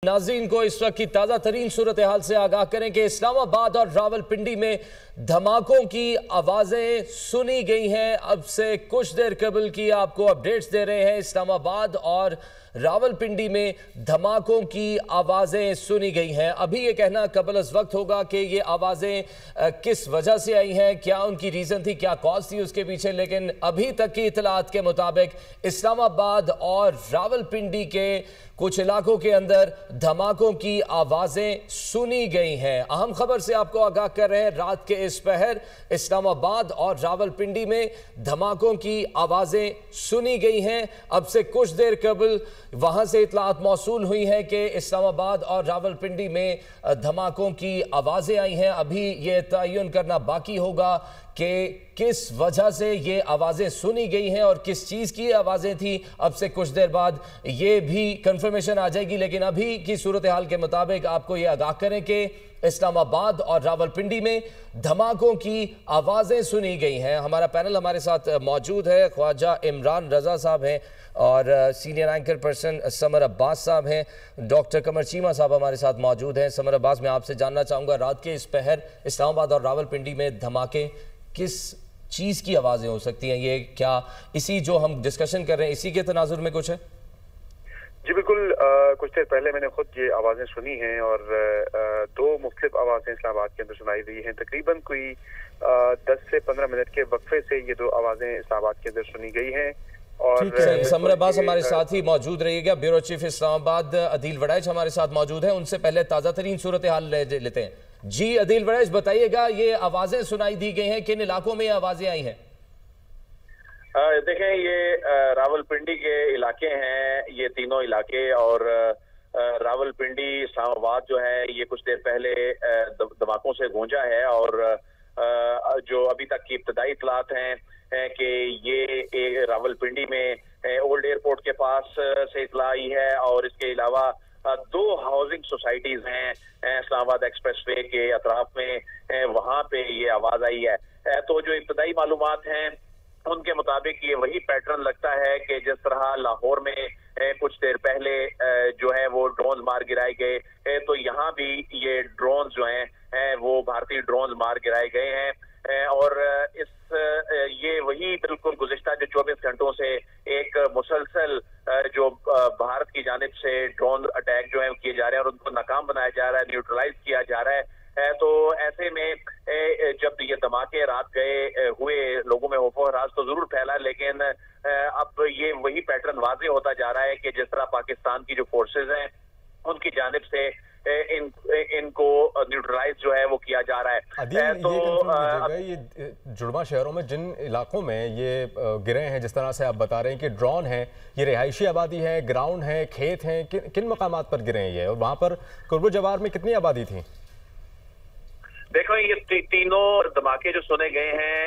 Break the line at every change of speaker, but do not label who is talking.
नाज़रीन को इस वक्त की ताज़ा तरीन सूरत हाल से आगाह करें कि इस्लामाबाद और रावलपिंडी में धमाकों की आवाज़ें सुनी गई हैं। अब से कुछ देर कबल की आपको अपडेट्स दे रहे हैं। इस्लामाबाद और रावलपिंडी में धमाकों की आवाज़ें सुनी गई हैं। अभी ये कहना कबल अज़ वक्त होगा कि ये आवाज़ें किस वजह से आई हैं, क्या उनकी रीज़न थी, क्या कॉज थी उसके पीछे, लेकिन अभी तक की इतलात के मुताबिक इस्लामाबाद और रावलपिंडी के कुछ इलाकों के अंदर धमाकों की आवाज़ें सुनी गई हैं। अहम खबर से आपको आगाह कर रहे हैं, रात के इस पहर इस्लामाबाद और रावलपिंडी में धमाकों की आवाज़ें सुनी गई हैं। अब से कुछ देर कबल वहां से इतलात मौसूल हुई है कि इस्लामाबाद और रावलपिंडी में धमाकों की आवाज़ें आई हैं। अभी ये तयन करना बाकी होगा कि किस वजह से ये आवाज़ें सुनी गई हैं और किस चीज़ की आवाज़ें थी। अब से कुछ देर बाद ये भी कंफर्मेशन आ जाएगी, लेकिन अभी की सूरत हाल के मुताबिक आपको ये आगाह करें कि इस्लामाबाद और रावलपिंडी में धमाकों की आवाज़ें सुनी गई हैं। हमारा पैनल हमारे साथ मौजूद है। ख्वाजा इमरान रज़ा साहब हैं और senior anchor person summer Abbas साहब हैं। डॉक्टर कमर चीमा साहब हमारे साथ मौजूद हैं। समर अब्बास, मैं आपसे जानना चाहूँगा, रात के इस पहर इस्लामाबाद और रावलपिंडी में धमाके किस चीज़ की आवाज़ें हो सकती हैं? ये क्या इसी जो हम डिस्कशन कर रहे हैं इसी के तनाजुर में कुछ है?
जी बिल्कुल, कुछ देर पहले मैंने खुद ये आवाज़ें सुनी हैं और दो मुख्तलिफ आवाज़ें इस्लामाबाद के अंदर सुनाई दी हैं। तकरीबन कोई 10 से 15 मिनट के वक्फे से ये दो आवाज़ें इस्लामाबाद के अंदर सुनी गई हैं। और
समर अब्बास हमारे साथ ही मौजूद रहिएगा। ब्यूरो चीफ इस्लामाबाद अदील वड़ैच हमारे साथ मौजूद हैं। उनसे पहले ताज़ा तरीन सूरत हाल लेते हैं। जी अदील वड़ैच, बताइएगा, ये आवाज़ें सुनाई दी गई हैं, किन इलाकों में आवाज़ें आई हैं?
देखें, ये रावलपिंडी के इलाके हैं, ये तीनों इलाके। और रावलपिंडी इस्लामाबाद जो है ये कुछ देर पहले धमाकों से गूंजा है। और जो अभी तक की इब्तदाई इतलात हैं कि ये रावलपिंडी में ओल्ड एयरपोर्ट के पास से इतला आई है। और इसके अलावा दो हाउसिंग सोसाइटीज हैं इस्लामाबाद एक्सप्रेसवे के अतराफ में, वहां पे ये आवाज आई है। तो जो इब्तदाई मालूमात हैं उनके मुताबिक ये वही पैटर्न लगता है कि जिस तरह लाहौर में कुछ देर पहले जो है वो ड्रोन मार गिराए गए, तो यहाँ भी ये ड्रोन जो हैं वो भारतीय ड्रोन मार गिराए गए हैं। और ये वही बिल्कुल गुज़िश्ता जो 24 घंटों से एक मुसलसल जो भारत की जानिब से ड्रोन अटैक जो है किए जा रहे हैं और उनको नाकाम बनाया जा रहा है, न्यूट्रलाइज किया जा रहा है। तो ऐसे में जब ये धमाके रात गए हुए, लोगों में खौफ हरास तो जरूर फैला, लेकिन अब ये वही पैटर्न वाज़ेह होता जा रहा है कि जिस तरह पाकिस्तान की जो फोर्सेज हैं उनकी जानिब से इनको न्यूट्रलाइज जो है वो किया जा रहा है।
तो ये जुड़वा शहरों में जिन इलाकों में ये गिरे हैं, जिस तरह से आप बता रहे हैं कि ड्रोन है, ये रिहायशी आबादी है, ग्राउंड है, खेत हैं, किन मकामात पर गिरे हैं ये, और वहाँ पर कुर्ब जवार में कितनी आबादी थी?
देखो, ये तीनों धमाके जो सुने गए हैं